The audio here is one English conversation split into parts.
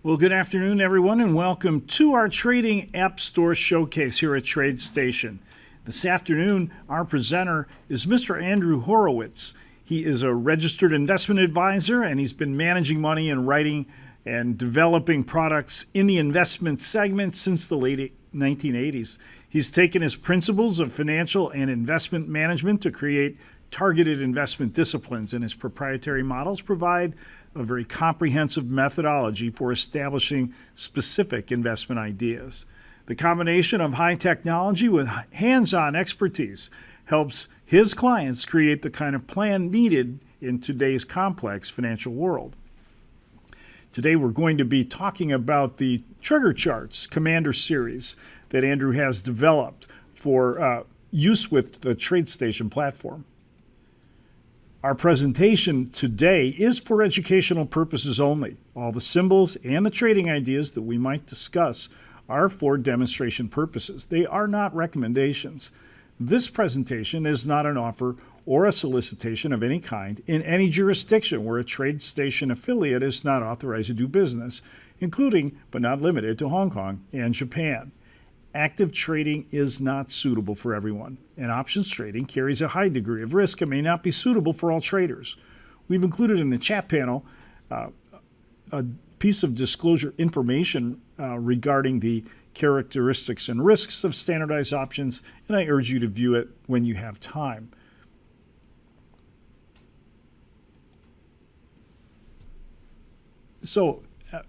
Well, good afternoon, everyone, and welcome to our Trading App Store Showcase here at TradeStation. This afternoon, our presenter is Mr. Andrew Horowitz. He is a registered investment advisor, and he's been managing money and writing and developing products in the investment segment since the late 1980s. He's taken his principles of financial and investment management to create targeted investment disciplines, and his proprietary models provide a very comprehensive methodology for establishing specific investment ideas. The combination of high technology with hands-on expertise helps his clients create the kind of plan needed in today's complex financial world. Today we're going to be talking about the TriggerCharts Commander series that Andrew has developed for use with the TradeStation platform. Our presentation today is for educational purposes only. All the symbols and the trading ideas that we might discuss are for demonstration purposes. They are not recommendations. This presentation is not an offer or a solicitation of any kind in any jurisdiction where a TradeStation affiliate is not authorized to do business, including but not limited to Hong Kong and Japan. Active trading is not suitable for everyone, and options trading carries a high degree of risk and may not be suitable for all traders. We've included in the chat panel a piece of disclosure information regarding the characteristics and risks of standardized options, and I urge you to view it when you have time. So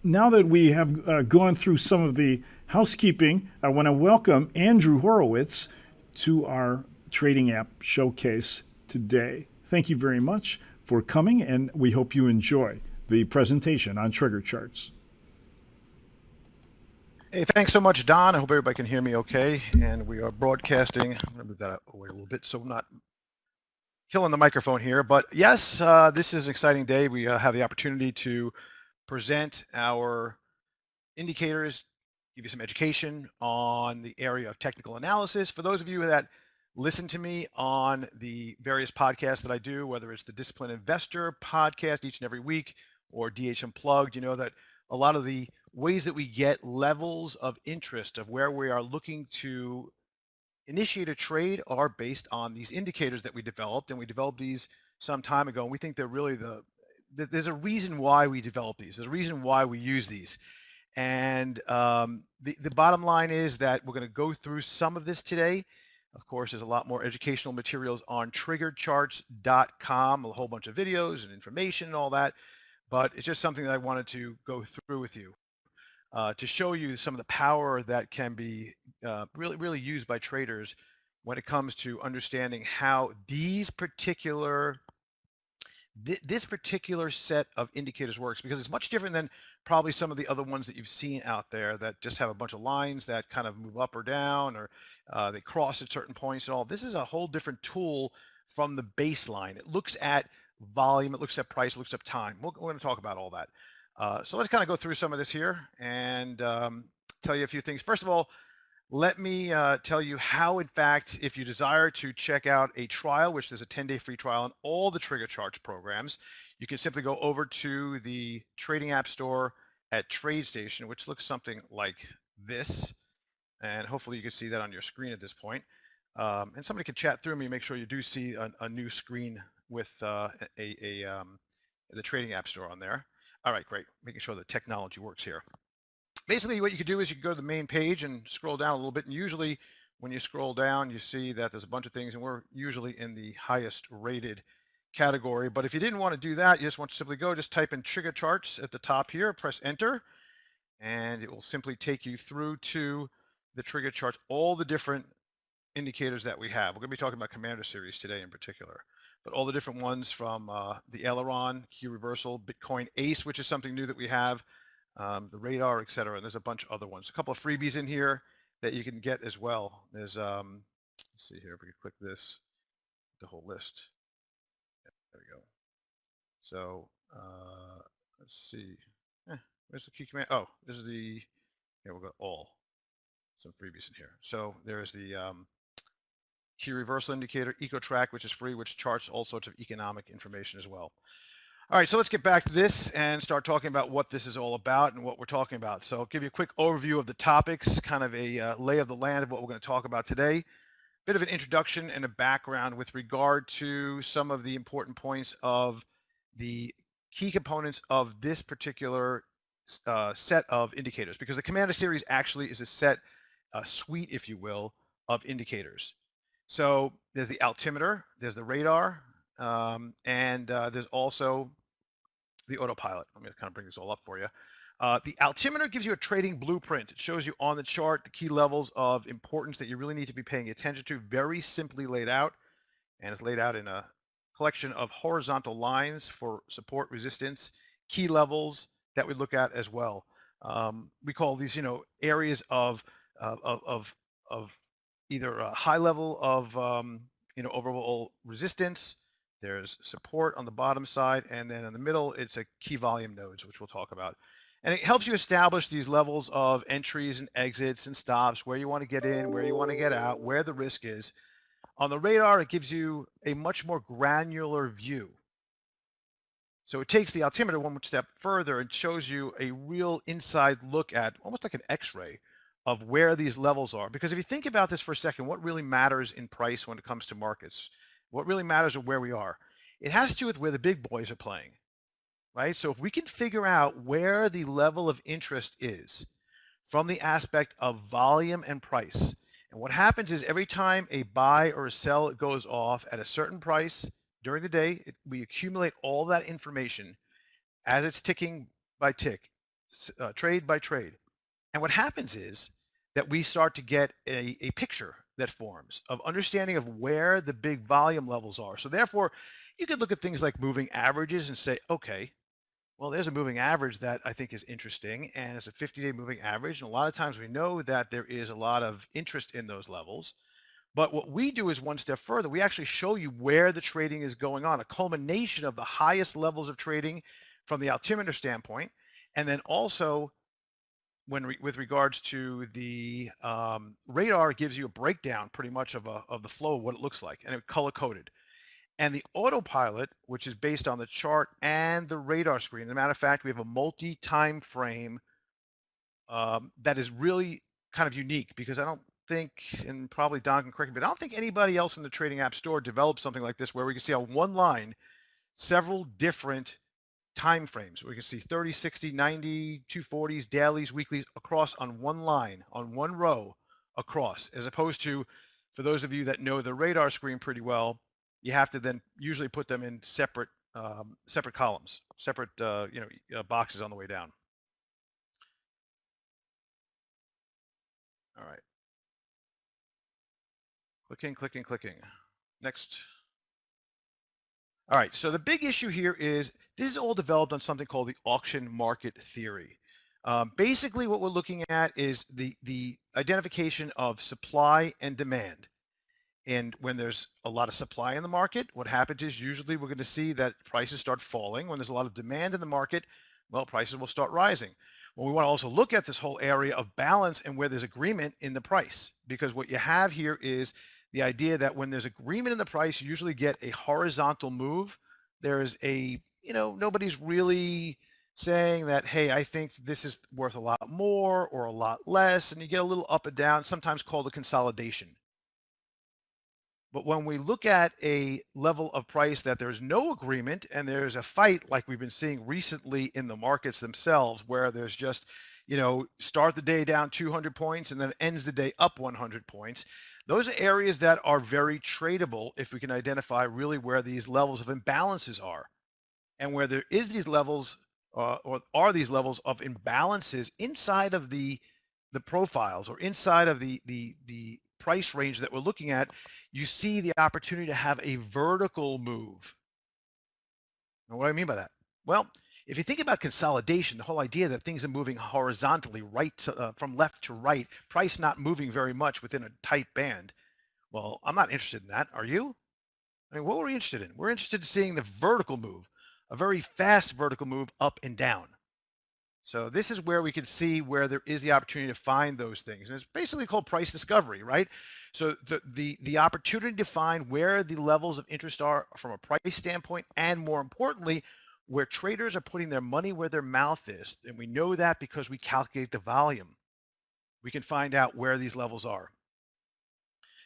now that we have gone through some of the housekeeping, I want to welcome Andrew Horowitz to our Trading App Showcase today. Thank you very much for coming, and we hope you enjoy the presentation on TriggerCharts. Hey, thanks so much, Don. I hope everybody can hear me okay. And we are broadcasting. I'm going to move that away a little bit so I'm not killing the microphone here. But yes, this is an exciting day. We have the opportunity to present our indicators, give you some education on the area of technical analysis. For those of you that listen to me on the various podcasts that I do, whether it's the Disciplined Investor podcast each and every week or DH Unplugged, you know that a lot of the ways that we get levels of interest of where we are looking to initiate a trade are based on these indicators that we developed, and we developed these some time ago, and we think they're really there's a reason why we develop these. There's a reason why we use these. And the bottom line is that we're going to go through some of this today. Of course, there's a lot more educational materials on TriggerCharts.com, a whole bunch of videos and information and all that. But it's just something that I wanted to go through with you to show you some of the power that can be really used by traders when it comes to understanding how this particular set of indicators works, because it's much different than probably some of the other ones that you've seen out there that just have a bunch of lines that kind of move up or down, or they cross at certain points and all. This is a whole different tool from the baseline. It looks at volume, it looks at price, it looks at time. We're going to talk about all that. So let's kind of go through some of this here and tell you a few things. First of all, let me tell you how, in fact, if you desire to check out a trial, which there's a 10-day free trial on all the TriggerCharts programs, you can simply go over to the Trading App Store at TradeStation, which looks something like this. And hopefully you can see that on your screen at this point. And somebody can chat through me, make sure you do see a new screen with the Trading App Store on there. All right, great. Making sure the technology works here. Basically, what you could do is you could go to the main page and scroll down a little bit. And usually when you scroll down, you see that there's a bunch of things, and we're usually in the highest rated category. But if you didn't want to do that, you just want to simply just type in TriggerCharts at the top here, press enter, and it will simply take you through to the TriggerCharts, all the different indicators that we have. We're going to be talking about Commander series today in particular, but all the different ones from the Aileron, Key Reversal, Bitcoin Ace, which is something new that we have, the radar, etc. And there's a bunch of other ones. A couple of freebies in here that you can get as well. There's let's see here if we can click this, the whole list. Yeah, there we go. So let's see. Where's the key command? Oh, this is the. Here we'll go all. Some freebies in here. So there's the key reversal indicator, EcoTrack, which is free, which charts all sorts of economic information as well. All right, so let's get back to this and start talking about what this is all about and what we're talking about. So I'll give you a quick overview of the topics, kind of a lay of the land of what we're going to talk about today. Bit of an introduction and a background with regard to some of the important points of the key components of this particular set of indicators, because the Commander series actually is a set, a suite, if you will, of indicators. So there's the altimeter, there's the radar, and there's also the autopilot. Let me kind of bring this all up for you. The altimeter gives you a trading blueprint. It shows you on the chart the key levels of importance that you really need to be paying attention to, very simply laid out, and it's laid out in a collection of horizontal lines for support, resistance, key levels that we look at as well. We call these, areas of either a high level of overall resistance. There's support on the bottom side, and then in the middle, it's a key volume nodes, which we'll talk about. And it helps you establish these levels of entries and exits and stops, where you want to get in, where you want to get out, where the risk is. On the radar, it gives you a much more granular view. So it takes the altimeter one step further and shows you a real inside look at, almost like an X-ray, of where these levels are. Because if you think about this for a second, what really matters in price when it comes to markets, what really matters is where we are. It has to do with where the big boys are playing, right? So if we can figure out where the level of interest is from the aspect of volume and price, and what happens is every time a buy or a sell goes off at a certain price during the day, we accumulate all that information as it's ticking by tick, trade by trade. And what happens is that we start to get a picture that forms of understanding of where the big volume levels are. So therefore, you could look at things like moving averages and say, okay, well, there's a moving average that I think is interesting, and it's a 50-day moving average. And a lot of times we know that there is a lot of interest in those levels. But what we do is one step further. We actually show you where the trading is going on, a culmination of the highest levels of trading from the altimeter standpoint, and then also with regards to the radar, gives you a breakdown pretty much of the flow of what it looks like, and it color coded. And the autopilot, which is based on the chart and the radar screen. As a matter of fact, we have a multi-time frame that is really kind of unique, because I don't think, and probably Don can correct me, but I don't think anybody else in the trading app store developed something like this where we can see on one line several different time frames. We can see 30, 60, 90, 240s, dailies, weeklies across on one line, on one row across, as opposed to, for those of you that know the radar screen pretty well, you have to then usually put them in separate separate columns, separate boxes on the way down. All right. Clicking, clicking, clicking. Next. All right, so the big issue here is this is all developed on something called the auction market theory. Basically, what we're looking at is the identification of supply and demand. And when there's a lot of supply in the market, what happens is usually we're going to see that prices start falling. When there's a lot of demand in the market, well, prices will start rising. Well, we want to also look at this whole area of balance and where there's agreement in the price, because what you have here is the idea that when there's agreement in the price, you usually get a horizontal move. There's nobody's really saying that, hey, I think this is worth a lot more or a lot less, and you get a little up and down, sometimes called a consolidation. But when we look at a level of price that there's no agreement and there's a fight, like we've been seeing recently in the markets themselves, where there's just, start the day down 200 points and then ends the day up 100 points, those are areas that are very tradable if we can identify really where these levels of imbalances are. And where there is these levels or are these levels of imbalances inside of the profiles or inside of the price range that we're looking at, you see the opportunity to have a vertical move. And what do I mean by that? Well, if you think about consolidation, the whole idea that things are moving horizontally, from left to right, price not moving very much within a tight band. Well, I'm not interested in that. Are you? I mean, what were we interested in? We're interested in seeing the vertical move, a very fast vertical move up and down. So this is where we can see where there is the opportunity to find those things. And it's basically called price discovery, right? So the opportunity to find where the levels of interest are from a price standpoint, and more importantly, where traders are putting their money where their mouth is. And we know that because we calculate the volume. We can find out where these levels are.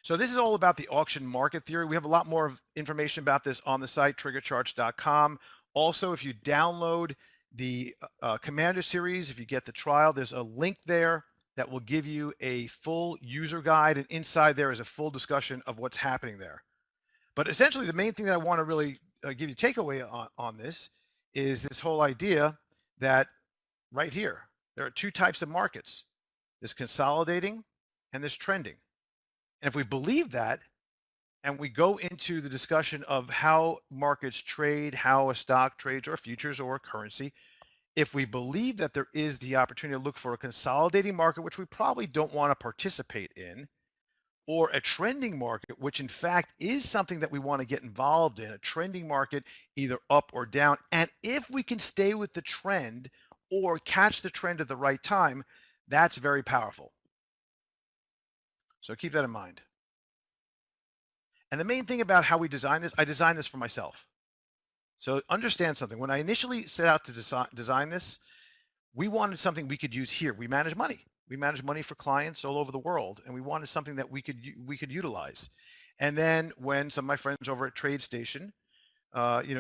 So this is all about the auction market theory. We have a lot more information about this on the site, TriggerCharts.com. Also, if you download the Commander series, if you get the trial, there's a link there that will give you a full user guide, and inside there is a full discussion of what's happening there. But essentially, the main thing that I want to really give you takeaway on this is this whole idea that right here, there are two types of markets. There's consolidating and there's trending. And if we believe that, and we go into the discussion of how markets trade, how a stock trades, or futures or a currency, if we believe that there is the opportunity to look for a consolidating market, which we probably don't want to participate in, or a trending market, which in fact is something that we want to get involved in, a trending market, either up or down. And if we can stay with the trend or catch the trend at the right time, that's very powerful. So keep that in mind. And the main thing about how we design this, I designed this for myself. So understand something. When I initially set out to design this, we wanted something we could use here. We manage money. We manage money for clients all over the world, and we wanted something that we could utilize. And then when some of my friends over at TradeStation,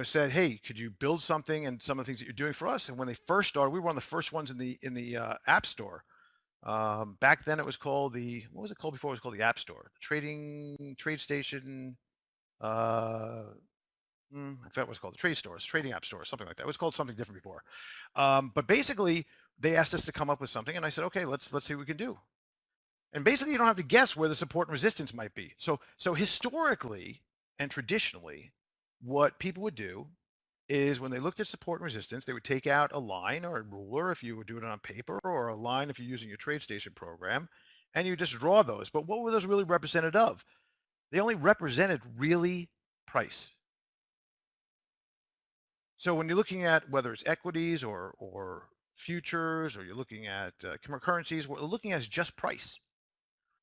said, "Hey, could you build something and some of the things that you're doing for us?" And when they first started, we were one of the first ones in the App Store. Back then, it was called what was it called before? It was called the App Store. TradeStation. I forgot what it was called, the trading app store, something like that. It was called something different before. But basically, they asked us to come up with something, and I said, okay, let's see what we can do. And basically, you don't have to guess where the support and resistance might be. So historically and traditionally, what people would do is when they looked at support and resistance, they would take out a line or a ruler if you were doing it on paper, or a line if you're using your TradeStation program, and you just draw those. But what were those really represented of? They only represented really price. So when you're looking at whether it's equities or futures, or you're looking at currencies, what we're looking at is just price.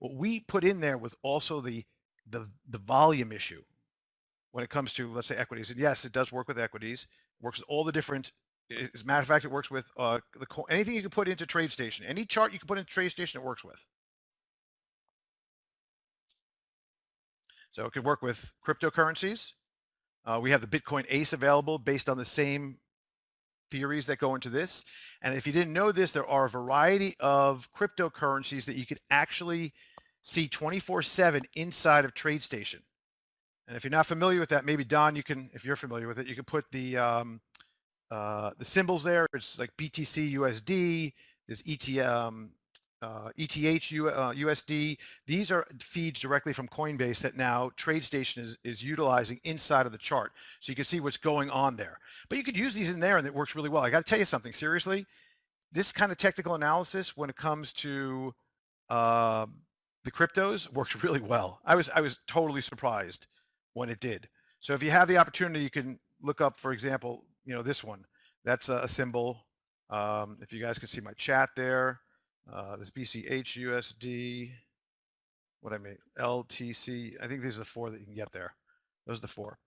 What we put in there was also the volume issue when it comes to, let's say, equities. And yes, it does work with equities. Works with all the different. As a matter of fact, it works with anything you can put into TradeStation. Any chart you can put into TradeStation, it works with. So it could work with cryptocurrencies. We have the Bitcoin Ace available based on the same theories that go into this. And if you didn't know this, there are a variety of cryptocurrencies that you could actually see 24/7 inside of TradeStation. And if you're not familiar with that, maybe Don, you can, if you're familiar with it, you can put the symbols there. It's like BTC USD, there's ETH USD. These are feeds directly from Coinbase that now TradeStation is utilizing inside of the chart. So you can see what's going on there. But you could use these in there and it works really well. I got to tell you something, seriously, this kind of technical analysis when it comes to the cryptos works really well. I was totally surprised when it did. So if you have the opportunity, you can look up, for example, this one. That's a symbol. If you guys can see my chat there. This BCH USD, LTC. I think these are the four that you can get there. Those are the four.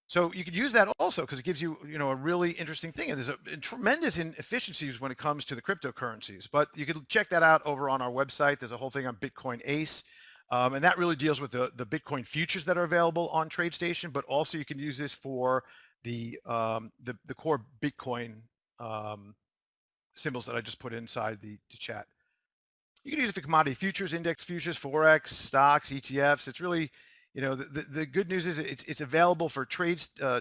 So you could use that also because it gives you, a really interesting thing. And there's a tremendous inefficiencies when it comes to the cryptocurrencies. But you could check that out over on our website. There's a whole thing on Bitcoin Ace. And that really deals with the Bitcoin futures that are available on TradeStation. But also you can use this for the core Bitcoin symbols that I just put inside the chat. You can use it for commodity futures, index futures, forex, stocks, ETFs. It's really, the good news is it's available for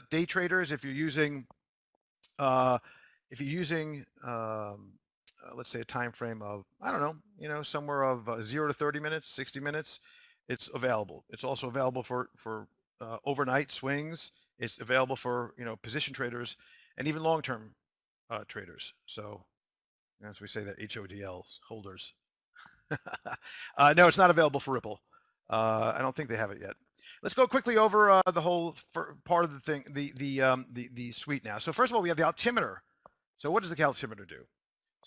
day traders. If you're using, let's say a time frame of, I don't know, somewhere of 0 to 30 minutes, 60 minutes, it's available. It's also available for overnight swings. It's available for position traders and even long-term traders. So as we say that, HODLs, holders. No, it's not available for Ripple. I don't think they have it yet. Let's go quickly over the whole part of the thing, the suite now. So first of all, we have the altimeter. So what does the altimeter do?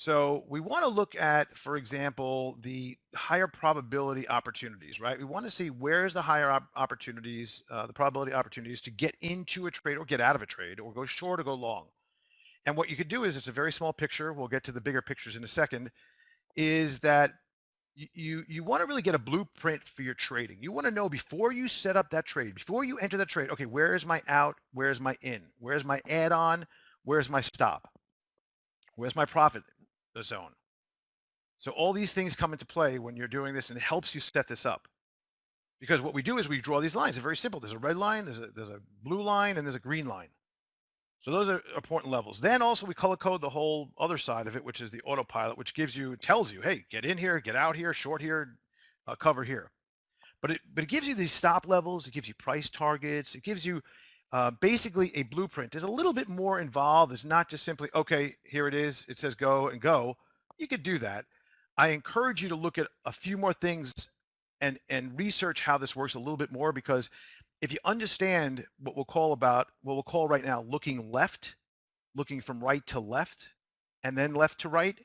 So we want to look at, for example, the higher probability opportunities, right? We want to see where's the higher opportunities, the probability opportunities to get into a trade or get out of a trade or go short or go long. And what you could do is it's a very small picture. We'll get to the bigger pictures in a second. Is that you want to really get a blueprint for your trading. You want to know before you set up that trade, before you enter that trade, okay, where is my out? Where's my in? Where's my add-on? Where's my stop? Where's my profit zone? So all these things come into play when you're doing this, and it helps you set this up. Because what we do is we draw these lines. They're very simple. There's a red line, there's a blue line, and there's a green line. So those are important levels. Then also we color code the whole other side of it, which is the autopilot, which tells you, hey, get in here, get out here, short here, cover here. But it gives you these stop levels. It gives you price targets. It gives you basically a blueprint. It's a little bit more involved. It's not just simply, okay, here it is. It says go and go. You could do that. I encourage you to look at a few more things and research how this works a little bit more, because if you understand what we'll call right now looking left, looking from right to left, and then left to right,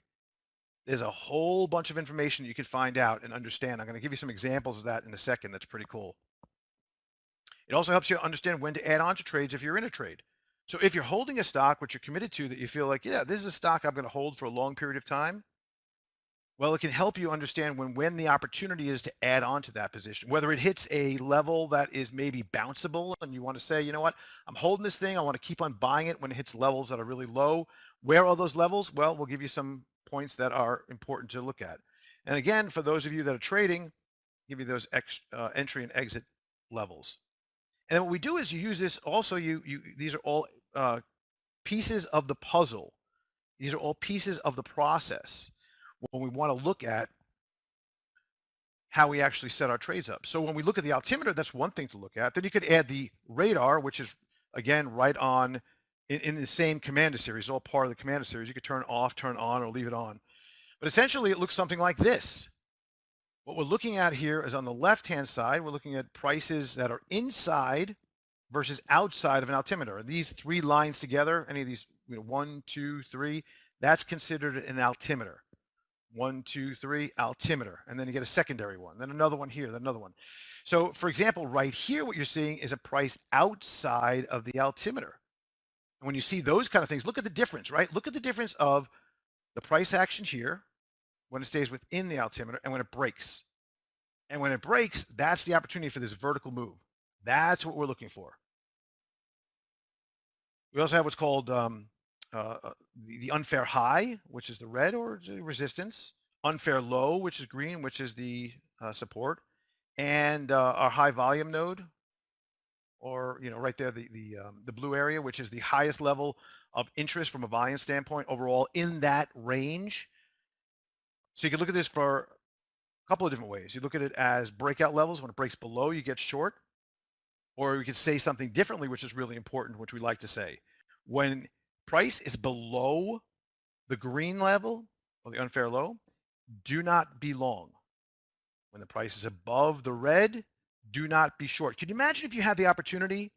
there's a whole bunch of information you can find out and understand. I'm going to give you some examples of that in a second. That's pretty cool. It also helps you understand when to add on to trades if you're in a trade. So if you're holding a stock, which you're committed to, that you feel like, yeah, this is a stock I'm going to hold for a long period of time, well, it can help you understand when the opportunity is to add on to that position, whether it hits a level that is maybe bounceable and you want to say, you know what, I'm holding this thing. I want to keep on buying it when it hits levels that are really low. Where are those levels? Well, we'll give you some points that are important to look at. And again, for those of you that are trading, give you those entry and exit levels. And then what we do is you use this also, these are all pieces of the puzzle. These are all pieces of the process when we want to look at how we actually set our trades up. So when we look at the altimeter, that's one thing to look at. Then you could add the radar, which is, again, right on in the same commander series, all part of the commander series. You could turn off, turn on, or leave it on. But essentially, it looks something like this. What we're looking at here is on the left-hand side, we're looking at prices that are inside versus outside of an altimeter. And these three lines together, any of these, 1, 2, 3, that's considered an altimeter. 1, 2, 3, altimeter. And then you get a secondary one, then another one here, then another one. So for example, right here, what you're seeing is a price outside of the altimeter. And when you see those kind of things, look at the difference, right? Look at the difference of the price action here when it stays within the altimeter and when it breaks. And when it breaks, that's the opportunity for this vertical move. That's what we're looking for. We also have what's called the unfair high, which is the red or the resistance, unfair low, which is green, which is the support, and our high volume node, or right there, the blue area, which is the highest level of interest from a volume standpoint overall in that range. So you can look at this for a couple of different ways. You look at it as breakout levels. When it breaks below, you get short. Or we could say something differently, which is really important, which we like to say. When price is below the green level or the unfair low, do not be long. When the price is above the red, do not be short. Can you imagine if you had the opportunity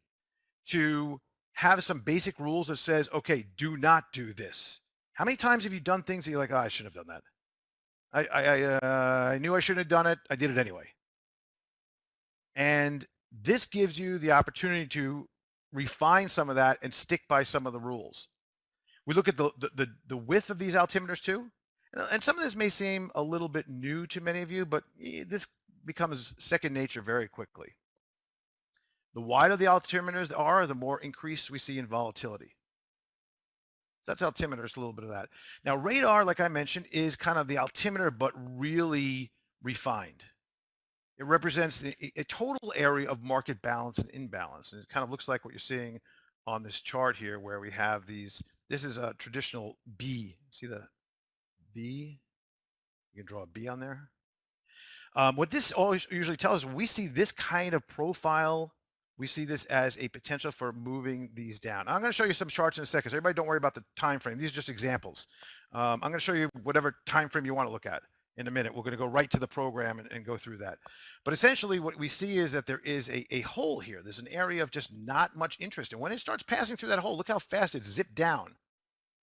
to have some basic rules that says, okay, do not do this? How many times have you done things that you're like, oh, I shouldn't have done that. I knew I shouldn't have done it. I did it anyway. And this gives you the opportunity to refine some of that and stick by some of the rules. We look at the width of these altimeters too. And some of this may seem a little bit new to many of you, but this becomes second nature very quickly. The wider the altimeters are, the more increase we see in volatility. That's altimeter, just a little bit of that. Now, radar, like I mentioned, is kind of the altimeter, but really refined. It represents a total area of market balance and imbalance. And it kind of looks like what you're seeing on this chart here, where we have these. This is a traditional B. See the B? You can draw a B on there. What this always usually tells us, when we see this kind of profile, we see this as a potential for moving these down. I'm going to show you some charts in a second. So everybody don't worry about the time frame. These are just examples. I'm going to show you whatever time frame you want to look at in a minute. We're going to go right to the program and go through that. But essentially what we see is that there is a hole here. There's an area of just not much interest. And when it starts passing through that hole, look how fast it zipped down.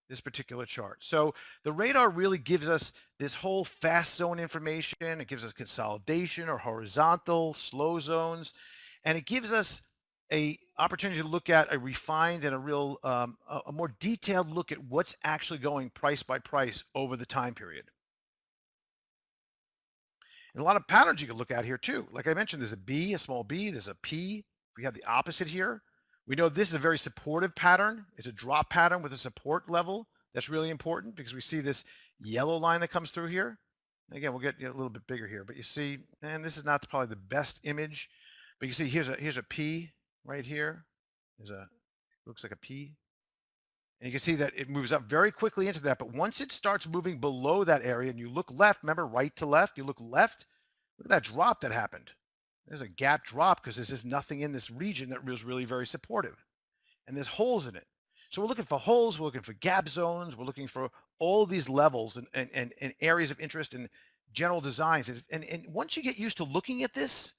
this particular chart. So the radar really gives us this whole fast zone information. It gives us consolidation or horizontal slow zones, and it gives us a opportunity to look at a refined and a real a more detailed look at what's actually going price by price over the time period. And a lot of patterns you can look at here too. Like I mentioned, there's a B, a small b, there's a P. We have the opposite here. We know this is a very supportive pattern. It's a drop pattern with a support level. That's really important because we see this yellow line that comes through here. Again, we'll get a little bit bigger here, but you see, and this is not probably the best image, but you see here's a P right here. There's a looks like a P. And you can see that it moves up very quickly into that. But once it starts moving below that area and you look left, remember right to left, you look left, look at that drop that happened. There's a gap drop because there's just nothing in this region that was really very supportive. And there's holes in it. So we're looking for holes, we're looking for gap zones, we're looking for all these levels and areas of interest in general designs. And once you get used to looking at this,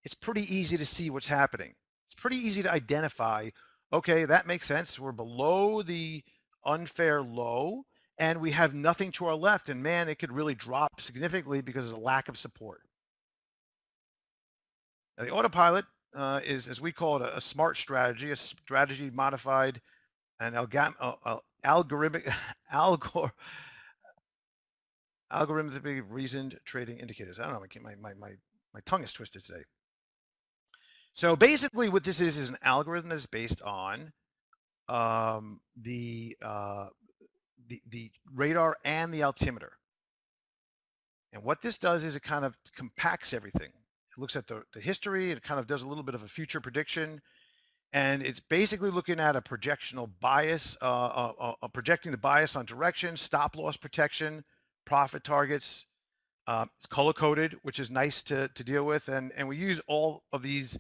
it's pretty easy to see what's happening. It's pretty easy to identify, okay, that makes sense. We're below the unfair low and we have nothing to our left. And man, it could really drop significantly because of the lack of support. Now, the autopilot is, as we call it, a smart strategy, a strategy modified and algorithmic, algorithmically reasoned trading indicators. I don't know, my tongue is twisted today. So basically what this is an algorithm that's based on the radar and the altimeter. And what this does is it kind of compacts everything. It looks at the history, it kind of does a little bit of a future prediction, and it's basically looking at a projectional bias, projecting the bias on direction, stop loss protection, profit targets. It's color coded, which is nice to deal with, and we use all of these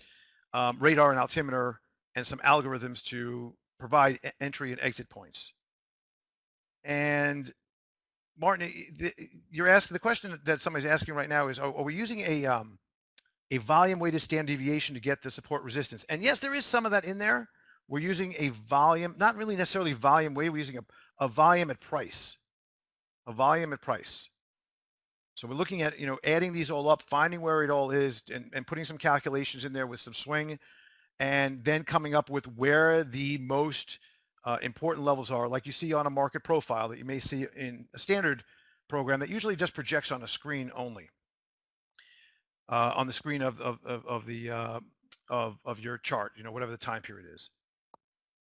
radar and altimeter and some algorithms to provide entry and exit points. And Martin, you're asking the question that somebody's asking right now is, are we using a volume weighted standard deviation to get the support resistance? And yes, there is some of that in there. We're using a volume, not really necessarily volume weighted, we're using a volume at price, a volume at price. So we're looking at, adding these all up, finding where it all is and putting some calculations in there with some swing and then coming up with where the most important levels are, like you see on a market profile that you may see in a standard program that usually just projects on a screen only, on the screen of your chart, whatever the time period is.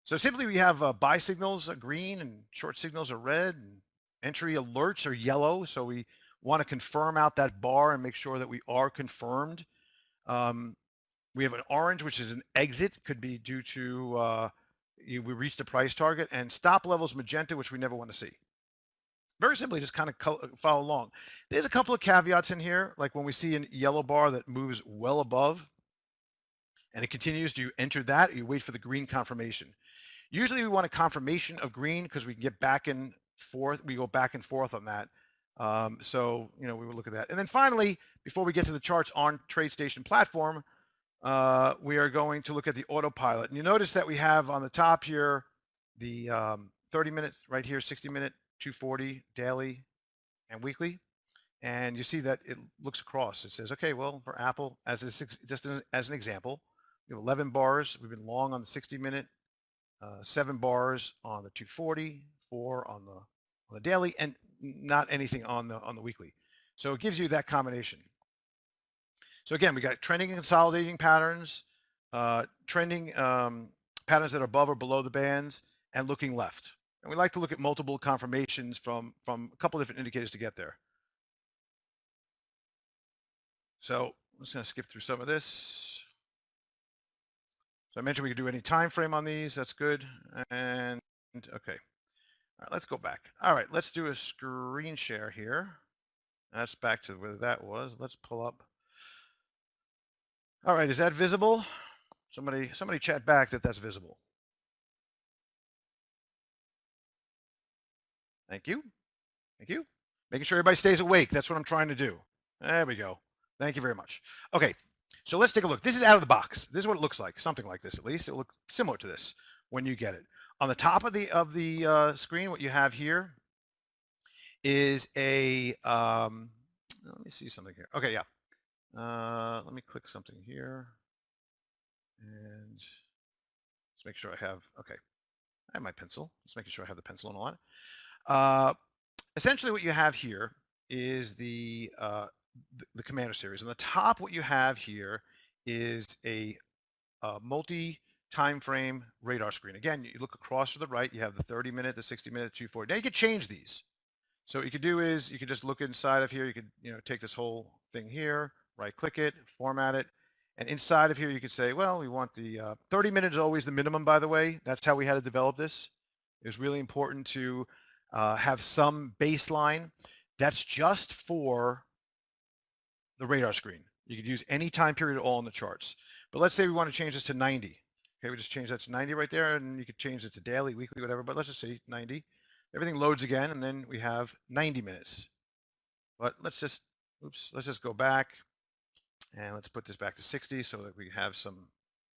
So simply we have buy signals are green and short signals are red, and entry alerts are yellow. So we want to confirm out that bar and make sure that we are confirmed. We have an orange, which is an exit, could be due to we reached the price target, and stop levels magenta, which we never want to see. Very simply, just kind of follow along. There's a couple of caveats in here, like when we see a yellow bar that moves well above and it continues, do you enter that or you wait for the green confirmation? Usually we want a confirmation of green because we can get back and forth. We go back and forth on that. So, we will look at that. And then finally, before we get to the charts on TradeStation platform, we are going to look at the autopilot. And you notice that we have on the top here, the 30 minutes right here, 60 minute, 240 daily and weekly. And you see that it looks across. It says, okay, well, for Apple, just as an example, we have 11 bars. We've been long on the 60 minute, 7 bars on the 240, 4 on the daily, and not anything on the weekly. So it gives you that combination. So again, we got trending and consolidating patterns, trending patterns that are above or below the bands, and looking left. And we like to look at multiple confirmations from a couple different indicators to get there. So I'm just going to skip through some of this. So I mentioned we could do any time frame on these. That's good. And okay. All right, let's go back. All right, let's do a screen share here. That's back to where that was. Let's pull up. All right, is that visible? Somebody chat back that that's visible. Thank you. Thank you. Making sure everybody stays awake. That's what I'm trying to do. There we go. Thank you very much. Okay, so let's take a look. This is out of the box. This is what it looks like. Something like this, at least. It'll look similar to this when you get it. On the top of the screen, what you have here is a let me see something here. Okay, yeah. Let me click something here and just make sure I have. Okay, I have my pencil. Just making sure I have the pencil and all that. Essentially, what you have here is the Commander series. On the top, what you have here is a multi time frame radar screen. Again, you look across to the right, you have the 30-minute, the 60-minute, 240. Now you could change these. So what you could do is you could just look inside of here. You could take this whole thing here, right click it, format it, and inside of here you could say, well, we want the 30 minutes is always the minimum. By the way, that's how we had to develop this. It was really important to have some baseline. That's just for the radar screen. You could use any time period at all in the charts. But let's say we want to change this to 90. Okay, we just change that to 90 right there, and you could change it to daily, weekly, whatever, but let's just say 90. Everything loads again, and then we have 90 minutes. But let's just go back, and let's put this back to 60 so that we have some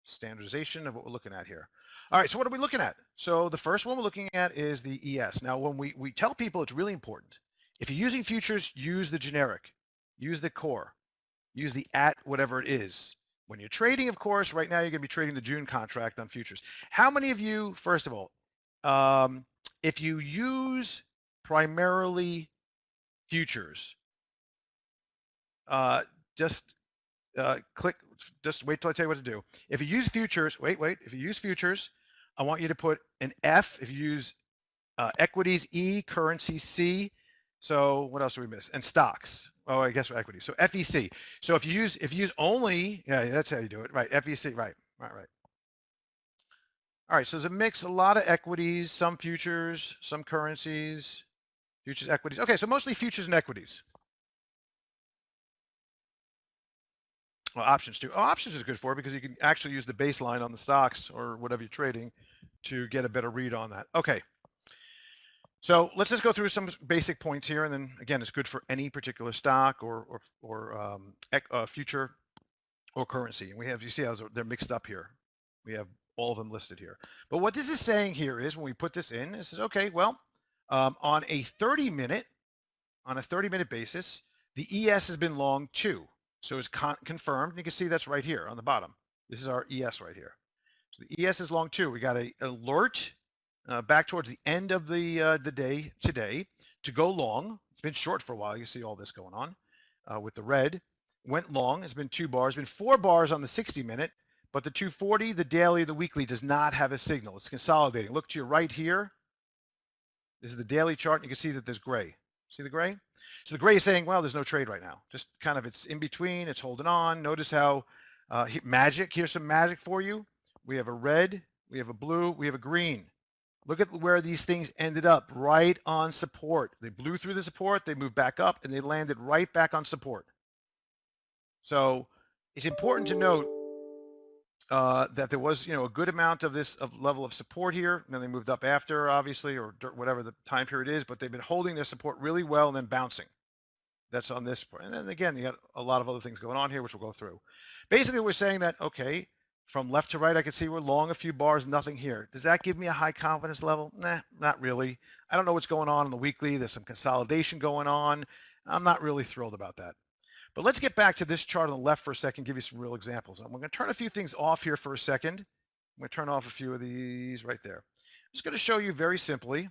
standardization of what we're looking at here. All right, so what are we looking at? So the first one we're looking at is the ES. Now, when we tell people, it's really important. If you're using futures, use the generic, use the core, use the at whatever it is. When you're trading, of course, right now you're going to be trading the June contract on futures. How many of you, first of all, if you use primarily futures, just click, just wait till I tell you what to do. If you use futures, if you use futures, I want you to put an F. If you use equities, E, currency, C. So what else do we miss? And stocks. Oh, I guess equity. So FEC. So if you use only, yeah, that's how you do it, right? FEC, right. All right. So there's a mix, a lot of equities, some futures, some currencies, futures, equities. Okay, so mostly futures and equities. Well, options too. Oh, options is good for it because you can actually use the baseline on the stocks or whatever you're trading to get a better read on that. Okay. So let's just go through some basic points here, and then again, it's good for any particular stock or future or currency. And we have, you see how they're mixed up here. We have all of them listed here. But what this is saying here is when we put this in, it says, okay, well, on a 30-minute basis, the ES has been long 2. So it's confirmed. You can see that's right here on the bottom. This is our ES right here. So the ES is long 2. We got an alert back towards the end of the day today to go long. It's been short for a while. You see all this going on with the red. Went long. It's been 2 bars. Been 4 bars on the 60-minute, but the 240, the daily, the weekly does not have a signal. It's consolidating. Look to your right here. This is the daily chart. And you can see that there's gray. See the gray? So the gray is saying, well, there's no trade right now. Just kind of it's in between. It's holding on. Notice how magic. Here's some magic for you. We have a red. We have a blue. We have a green. Look at where these things ended up, right on support. They blew through the support, they moved back up, and they landed right back on support. So it's important to note that there was, a good amount of this level of support here. And then they moved up after, obviously, or whatever the time period is, but they've been holding their support really well and then bouncing. That's on this point. And then again, you got a lot of other things going on here, which we'll go through. Basically, we're saying that, okay, from left to right, I can see we're long a few bars, nothing here. Does that give me a high confidence level? Nah, not really. I don't know what's going on the weekly. There's some consolidation going on. I'm not really thrilled about that. But let's get back to this chart on the left for a second, give you some real examples. I'm going to turn a few things off here for a second. I'm going to turn off a few of these right there. I'm just going to show you very simply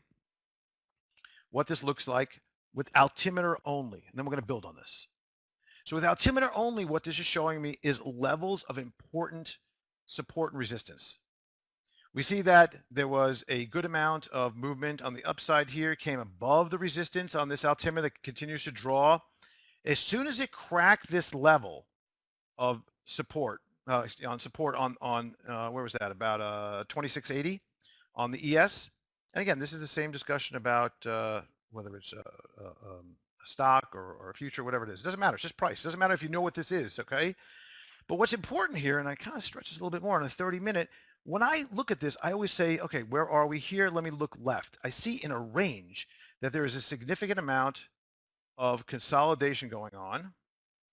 what this looks like with altimeter only, and then we're going to build on this. So with altimeter only, what this is showing me is levels of important support and resistance. We see that there was a good amount of movement on the upside here, came above the resistance on this altimeter that continues to draw. As soon as it cracked this level of support, on where was that, about 2680 on the ES. And again, this is the same discussion about whether it's a stock or a future, whatever it is. It doesn't matter. It's just price. It doesn't matter if you know what this is, okay? But what's important here, and I kind of stretch this a little bit more on a 30-minute, when I look at this, I always say, okay, where are we here? Let me look left. I see in a range that there is a significant amount of consolidation going on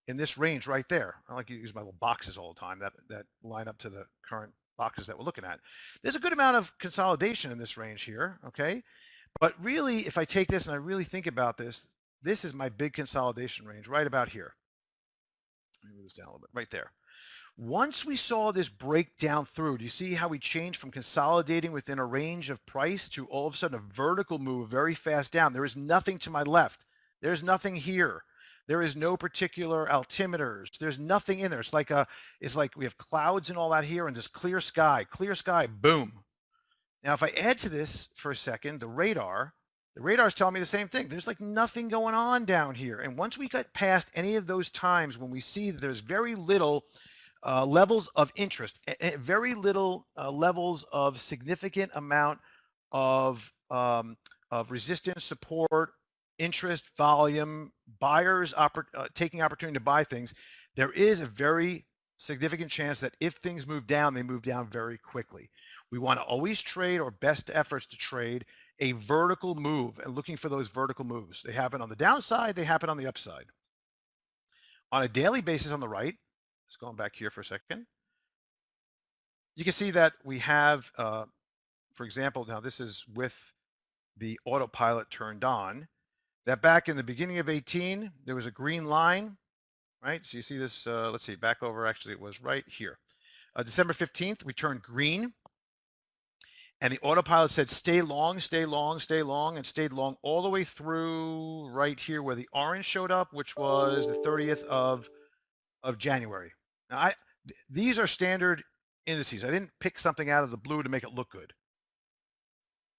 in this range right there. I like to use my little boxes all the time that line up to the current boxes that we're looking at. There's a good amount of consolidation in this range here, okay? But really, if I take this and I really think about this, this is my big consolidation range right about here. Let me move this down a little bit, right there. Once we saw this break down through, do you see how we changed from consolidating within a range of price to all of a sudden a vertical move very fast down? There is nothing to my left. There's nothing here. There is no particular altimeters. There's nothing in there. It's like we have clouds and all that here and just clear sky, boom. Now, if I add to this for a second, the radar is telling me the same thing. There's like nothing going on down here. And once we get past any of those times when we see that there's very little levels of interest, very little levels of significant amount of resistance, support, interest, volume, buyers taking opportunity to buy things, there is a very significant chance that if things move down, they move down very quickly. We want to always trade, or best efforts to trade, a vertical move and looking for those vertical moves. They happen on the downside, they happen on the upside. On a daily basis on the right, just going back here for a second, you can see that we have, for example, now this is with the autopilot turned on, that back in the beginning of 18, there was a green line, right? So you see this, let's see, back over, actually it was right here. December 15th, we turned green. And the autopilot said, stay long, stay long, stay long, and stayed long all the way through right here where the orange showed up, which was the 30th of January. Now, these are standard indices. I didn't pick something out of the blue to make it look good.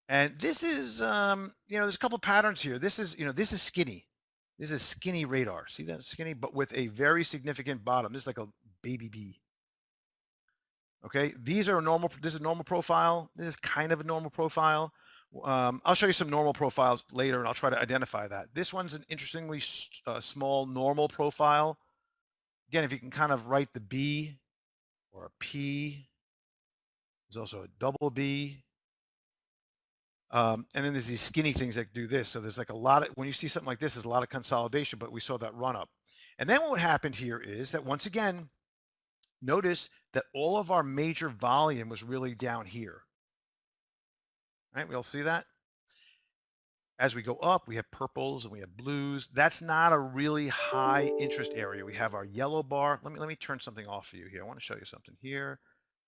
And this is, there's a couple patterns here. This is skinny. This is skinny radar. See that skinny, but with a very significant bottom. This is like a baby bee. Okay, these are normal. This is a normal profile. This is kind of a normal profile. I'll show you some normal profiles later, and I'll try to identify that. This one's an interestingly small normal profile. Again, if you can kind of write the B or a P, there's also a double B. And then there's these skinny things that do this. So there's like a lot of, when you see something like this, there's a lot of consolidation, but we saw that run up. And then what happened here is that once again, notice that all of our major volume was really down here. Right, we all see that? As we go up, we have purples and we have blues. That's not a really high interest area. We have our yellow bar. Let me turn something off for you here. I want to show you something here.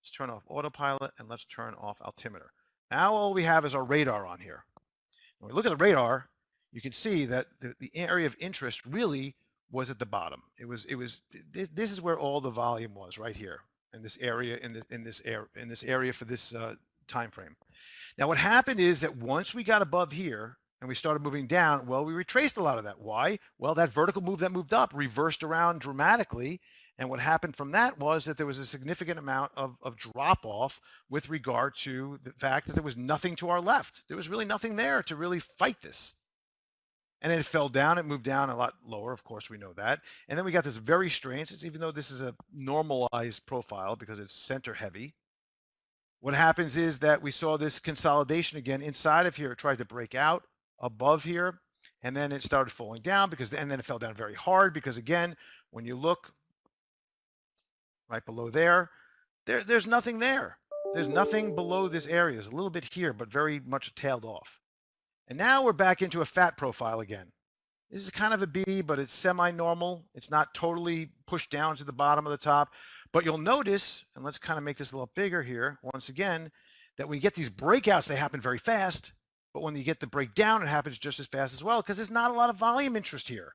Let's turn off autopilot and let's turn off altimeter. Now all we have is our radar on here. When we look at the radar, you can see that the area of interest really was at the bottom. This is where all the volume was, right here in this area, in this area for this time frame. Now what happened is that once we got above here and we started moving down, well, we retraced a lot of that. Why? Well, that vertical move that moved up reversed around dramatically. And what happened from that was that there was a significant amount of drop off with regard to the fact that there was nothing to our left. There was really nothing there to really fight this. And then it fell down, it moved down a lot lower, of course, we know that. And then we got this very strange, even though this is a normalized profile because it's center heavy, what happens is that we saw this consolidation again inside of here. It tried to break out above here, and then it started falling down and then it fell down very hard because again, when you look right below there's nothing there. There's nothing below this area. There's a little bit here, but very much tailed off. And now we're back into a fat profile again. This is kind of a B, but it's semi-normal. It's not totally pushed down to the bottom of the top. But you'll notice, and let's kind of make this a little bigger here, once again, that when you get these breakouts, they happen very fast. But when you get the breakdown, it happens just as fast as well because there's not a lot of volume interest here.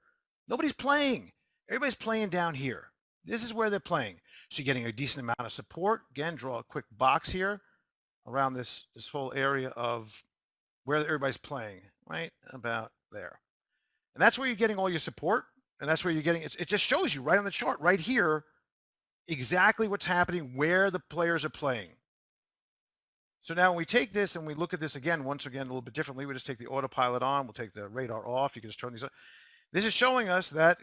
Nobody's playing. Everybody's playing down here. This is where they're playing. So you're getting a decent amount of support. Again, draw a quick box here around this whole area of where everybody's playing, right about there. And that's where you're getting all your support. And that's where you're getting, it just shows you right on the chart, right here, exactly what's happening, where the players are playing. So now when we take this and we look at this again, once again, a little bit differently, we just take the autopilot on, we'll take the radar off. You can just turn these on. This is showing us that,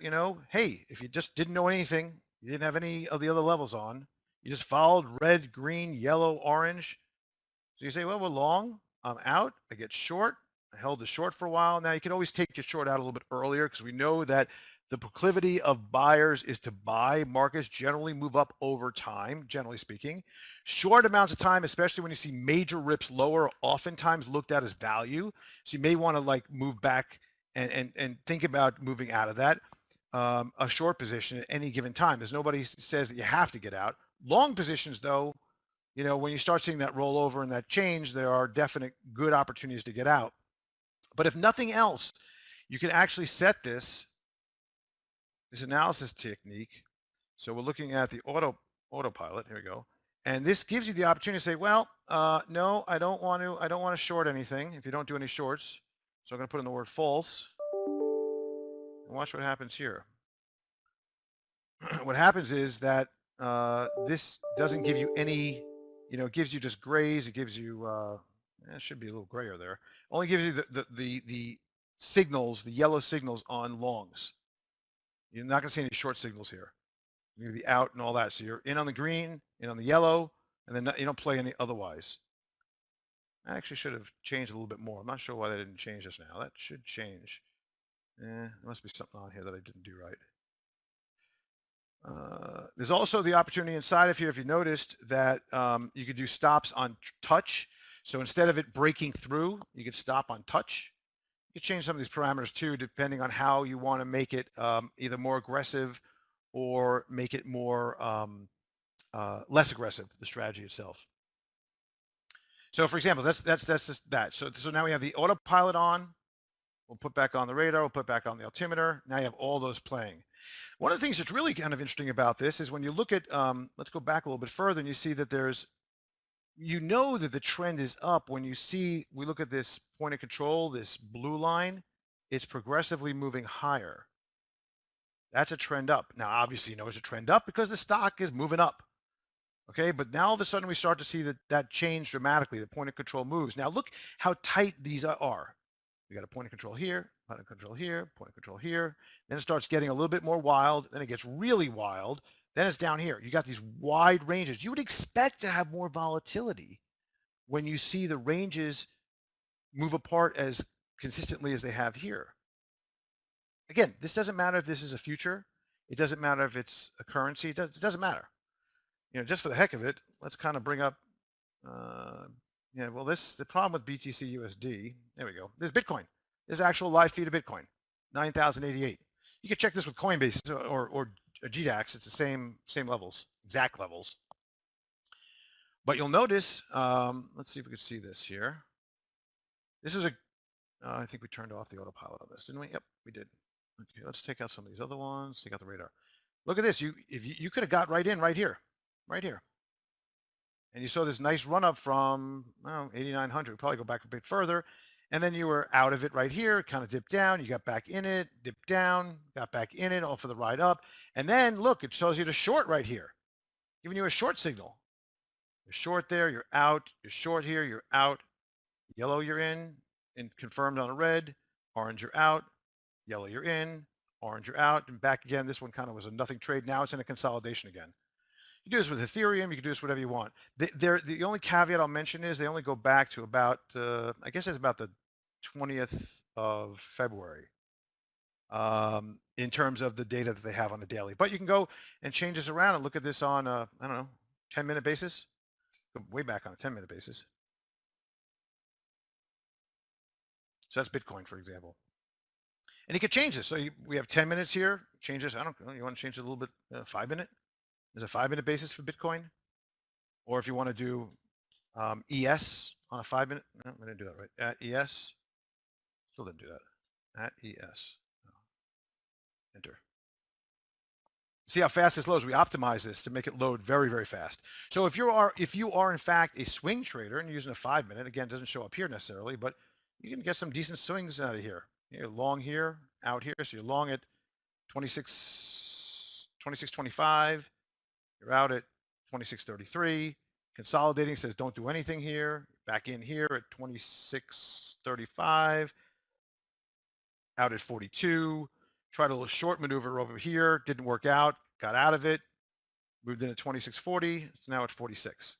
hey, if you just didn't know anything, you didn't have any of the other levels on, you just followed red, green, yellow, orange. So you say, well, we're long, I'm out, I get short, I held the short for a while. Now you can always take your short out a little bit earlier because we know that The proclivity of buyers is to buy. Markets generally move up over time, generally speaking. Short amounts of time, especially when you see major rips lower, are oftentimes looked at as value. So you may want to like move back and think about moving out of that. A short position at any given time. There's nobody says that you have to get out. Long positions, though, when you start seeing that rollover and that change, there are definite good opportunities to get out. But if nothing else, you can actually set this analysis technique. So we're looking at the autopilot. Here we go. And this gives you the opportunity to say, well, no, I don't want to short anything if you don't do any shorts. So I'm going to put in the word false. And watch what happens here. What happens is that this doesn't give you any, it gives you just grays. It gives you, it should be a little grayer there. Only gives you the signals, the yellow signals on longs. You're not going to see any short signals here. You're going to be out and all that. So you're in on the green, in on the yellow, and then you don't play any otherwise. I actually should have changed a little bit more. I'm not sure why they didn't change this now. That should change. There must be something on here that I didn't do right. There's also the opportunity inside of here, if you noticed, that you could do stops on touch. So instead of it breaking through, you could stop on touch. You could change some of these parameters too, depending on how you want to make it either more aggressive or make it more less aggressive, the strategy itself. So for example, that's just that. So now we have the autopilot on. We'll put back on the radar. We'll put back on the altimeter. Now you have all those playing. One of the things that's really kind of interesting about this is when you look at, let's go back a little bit further, and you see that that the trend is up when we look at this point of control, this blue line, it's progressively moving higher. That's a trend up. Now, obviously, it's a trend up because the stock is moving up. Okay, but now all of a sudden we start to see that change dramatically. The point of control moves. Now look how tight these are. We got a point of control here, point of control here, point of control here. Then it starts getting a little bit more wild. Then it gets really wild. Then it's down here. You got these wide ranges. You would expect to have more volatility when you see the ranges move apart as consistently as they have here. Again, this doesn't matter if this is a future. It doesn't matter if it's a currency. It doesn't matter. Just for the heck of it, let's kind of bring up, the problem with BTC USD, there we go. There's Bitcoin. There's actual live feed of Bitcoin, 9,088. You can check this with Coinbase or GDAX. It's the same levels, exact levels. But you'll notice, let's see if we can see this here. This is I think we turned off the autopilot on this, didn't we? Yep, we did. Okay, let's take out some of these other ones. Take out the radar. Look at this. You could have got right in right here. Right here. And you saw this nice run up from 8,900. We'll probably go back a bit further. And then you were out of it right here, kind of dipped down. You got back in it, dipped down, got back in it, all for the ride up. And then look, it shows you the short right here, giving you a short signal. You're short there, you're out. You're short here, you're out. Yellow, you're in, and confirmed on a red. Orange, you're out. Yellow, you're in. Orange, you're out. And back again, this one kind of was a nothing trade. Now it's in a consolidation again. You do this with Ethereum. You can do this whatever you want. The only caveat I'll mention is they only go back to about, I guess it's about the 20th of February in terms of the data that they have on a daily. But you can go and change this around and look at this on, I don't know, 10-minute basis. Go way back on a 10-minute basis. So that's Bitcoin, for example. And you can change this. So we have 10 minutes here. Change this. I don't know. You want to change it a little bit, 5-minute? There's a 5-minute basis for Bitcoin. Or if you want to do ES on a 5-minute, no, I didn't do that right. At ES, still didn't do that. At ES, enter. See how fast this loads. We optimize this to make it load very, very fast. So if you are in fact a swing trader and you're using a 5-minute, again, it doesn't show up here necessarily, but you can get some decent swings out of here. You're long here, out here. So you're long at 26.25. You're out at 26.33. Consolidating says don't do anything here. Back in here at 26.35. Out at 42. Tried a little short maneuver over here. Didn't work out. Got out of it. Moved in at 26.40. It's now at 46.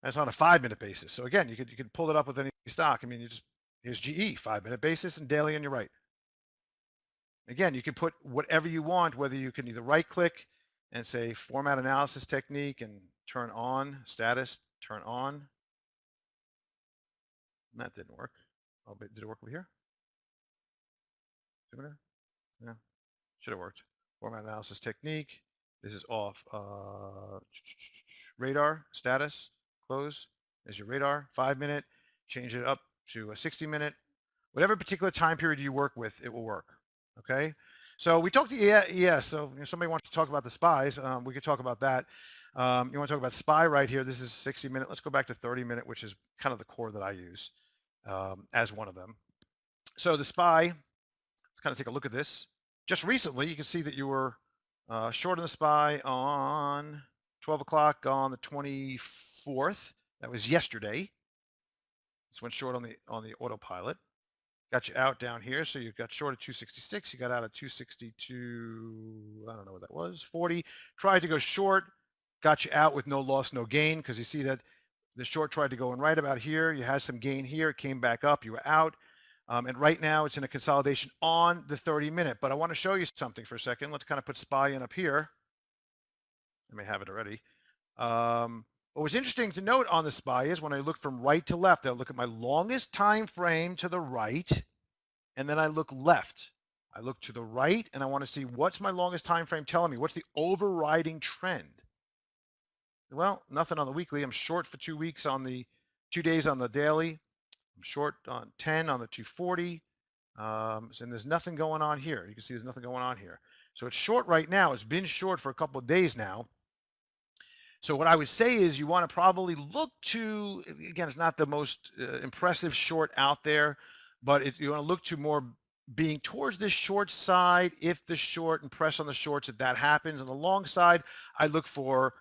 That's on a 5-minute basis. So again, you could pull it up with any stock. I mean, here's GE, 5-minute basis and daily on your right. Again, you can put whatever you want, whether you can either right click and say format analysis technique and turn on status, turn on. That didn't work. Oh, but did it work over here? Yeah, should have worked. Format analysis technique. This is off. Radar status, close. There's your radar, 5 minute. Change it up to a 60-minute. Whatever particular time period you work with, it will work. Okay. So we talked to yes. So if somebody wants to talk about the spies, we could talk about that. You want to talk about SPY right here? This is 60-minute. Let's go back to 30-minute, which is kind of the core that I use as one of them. So the SPY. Let's kind of take a look at this. Just recently, you can see that you were short on the SPY on 12 o'clock on the 24th. That was yesterday. This went short on the autopilot. Got you out down here, so you got short at 266. You got out at 262. I don't know what that was. 40. Tried to go short. Got you out with no loss, no gain, because you see that the short tried to go in right about here. You had some gain here. It came back up. You were out. And right now it's in a consolidation on the 30-minute. But I want to show you something for a second. Let's kind of put SPY in up here. I may have it already. What was interesting to note on the SPY is when I look from right to left, I look at my longest time frame to the right, and then I look left. I look to the right, and I want to see what's my longest time frame telling me. What's the overriding trend? Well, nothing on the weekly. I'm short for 2 weeks on the 2 days on the daily. I'm short on 10 on the 240. And there's nothing going on here. You can see there's nothing going on here. So it's short right now. It's been short for a couple of days now. So what I would say is you want to probably look to, again, it's not the most impressive short out there, but you want to look to more being towards this short side if the short and press on the shorts if that happens. On the long side, I look for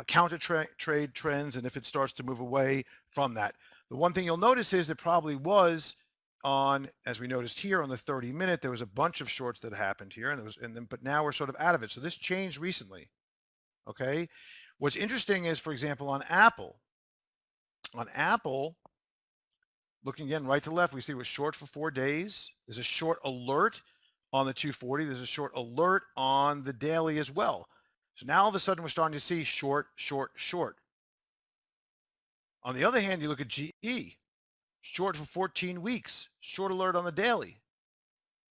counter trade trends, and if it starts to move away from that. The one thing you'll notice is there probably was on, as we noticed here on the 30-minute, there was a bunch of shorts that happened here, but now we're sort of out of it. So this changed recently. Okay. What's interesting is, for example, on Apple, looking again right to left, we see it was short for 4 days. There's a short alert on the 240. There's a short alert on the daily as well. So now all of a sudden we're starting to see short, short, short. On the other hand, you look at GE, short for 14 weeks, short alert on the daily.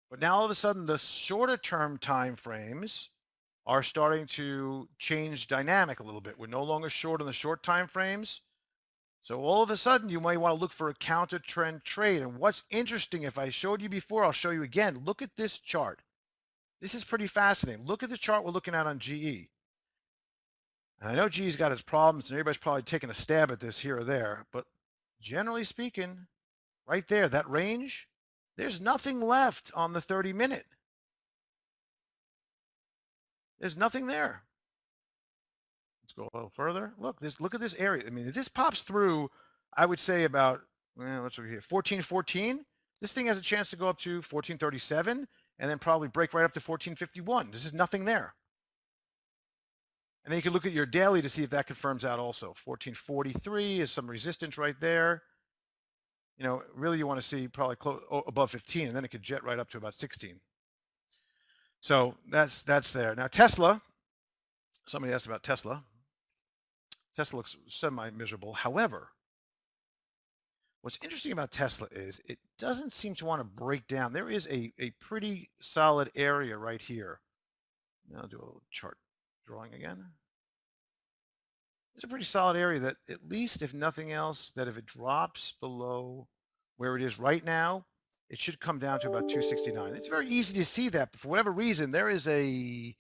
But now all of a sudden the shorter term time frames are starting to change dynamic a little bit. We're no longer short on the short time frames. So all of a sudden you might want to look for a counter trend trade. And what's interesting, if I showed you before, I'll show you again. Look at this chart. This is pretty fascinating. Look at the chart we're looking at on GE. And I know GE's got its problems and everybody's probably taking a stab at this here or there, but generally speaking, right there, that range, there's nothing left on the 30-minute. There's nothing there. Let's go a little further. Look at this area. I mean, if this pops through, I would say about, what's over here, 1414. This thing has a chance to go up to 1437 and then probably break right up to 1451. This is nothing there. And then you can look at your daily to see if that confirms out also. 1443 is some resistance right there. You know, really you want to see probably above 15, and then it could jet right up to about 16. So that's there. Now Tesla, somebody asked about Tesla. Tesla looks semi-miserable. However, what's interesting about Tesla is it doesn't seem to want to break down. There is a pretty solid area right here. Now I'll do a little chart drawing again. It's a pretty solid area that, at least if nothing else, that if it drops below where it is right now, it should come down to about 269. It's very easy to see that, but for whatever reason, there is a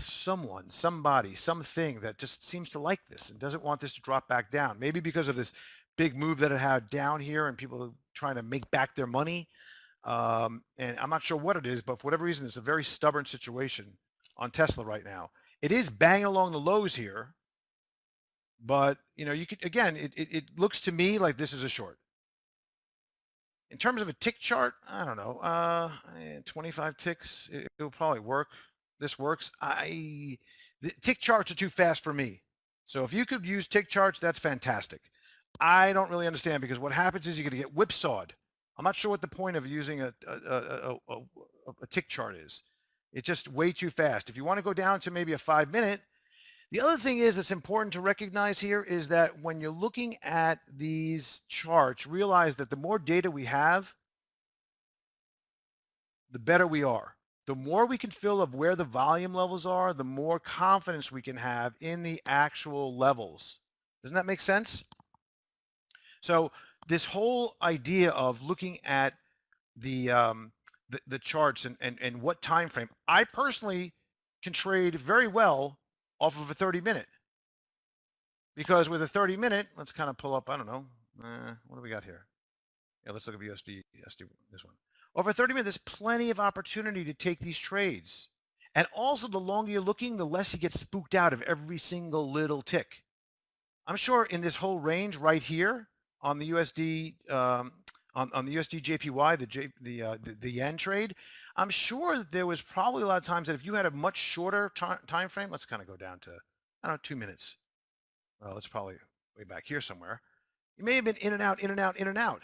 somebody, something that just seems to like this and doesn't want this to drop back down. Maybe because of this big move that it had down here and people are trying to make back their money. And I'm not sure what it is, but for whatever reason, it's a very stubborn situation on Tesla right now. It is banging along the lows here, but you know, you could, again, it looks to me like this is a short. In terms of a tick chart, I don't know, 25 ticks, it'll probably work. This works. The tick charts are too fast for me. So if you could use tick charts, that's fantastic. I don't really understand, because what happens is you're going to get whipsawed I'm not sure what the point of using a tick chart is. It's just way too fast. If you want to go down to maybe a 5 minute, the other thing is that's important to recognize here is that when you're looking at these charts, realize that the more data we have, the better we are. The more we can fill of where the volume levels are, the more confidence we can have in the actual levels. Doesn't that make sense? So this whole idea of looking at the charts and what time frame, I personally can trade very well off of a 30-minute, because with a 30-minute, let's kind of pull up, I don't know, what do we got here? Yeah, let's look at USD, this one. Over 30 minutes, there's plenty of opportunity to take these trades. And also, the longer you're looking, the less you get spooked out of every single little tick. I'm sure in this whole range right here on the USD, on the USD JPY, the yen trade, I'm sure that there was probably a lot of times that if you had a much shorter time frame, let's kind of go down to, I don't know, 2 minutes. Well, it's probably way back here somewhere. You may have been in and out, in and out, in and out.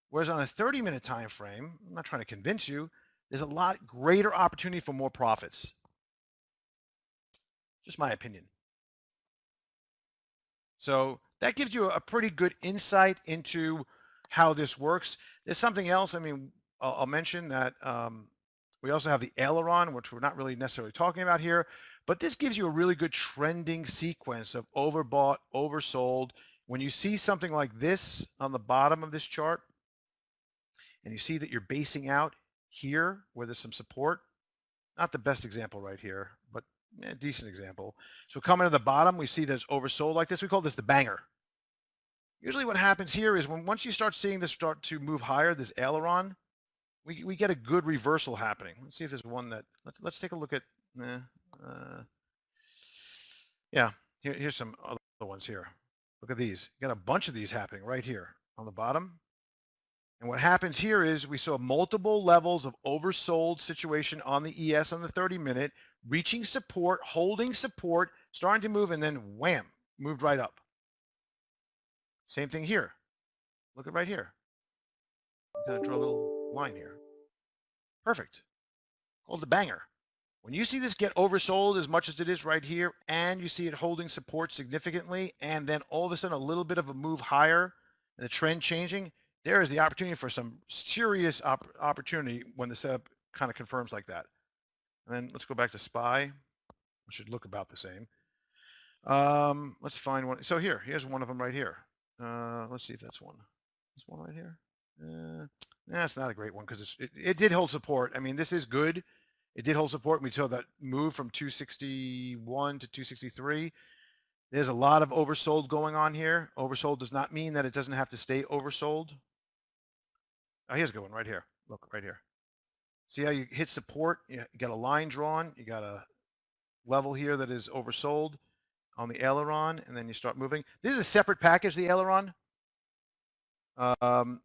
Whereas on a 30-minute time frame, I'm not trying to convince you, there's a lot greater opportunity for more profits. Just my opinion. So that gives you a pretty good insight into how this works. There's something else. I mean, I'll mention that we also have the aileron, which we're not really necessarily talking about here, but this gives you a really good trending sequence of overbought, oversold. When you see something like this on the bottom of this chart, and you see that you're basing out here where there's some support, not the best example right here, but a decent example. So coming to the bottom, we see that it's oversold like this. We call this the banger. Usually what happens here is once you start seeing this start to move higher, this aileron, we get a good reversal happening. Let's see if there's one that, let's take a look at, yeah, here's some other ones here. Look at these. You got a bunch of these happening right here on the bottom. And what happens here is we saw multiple levels of oversold situation on the ES on the 30-minute, reaching support, holding support, starting to move, and then wham, moved right up. Same thing here. Look at right here. I'm going to draw a little line here. Perfect. Called the banger. When you see this get oversold as much as it is right here, and you see it holding support significantly, and then all of a sudden a little bit of a move higher and the trend changing, there is the opportunity for some serious opportunity when the setup kind of confirms like that. And then let's go back to SPY, which should look about the same. Let's find one. So here's one of them right here. Let's see if that's one. This one right here. That's not a great one because it did hold support. I mean, this is good. It did hold support. And we saw that move from 261 to 263. There's a lot of oversold going on here. Oversold does not mean that it doesn't have to stay oversold. Oh, here's a good one right here. Look, right here. See how you hit support? You got a line drawn. You got a level here that is oversold on the aileron, and then you start moving. This is a separate package, the aileron. The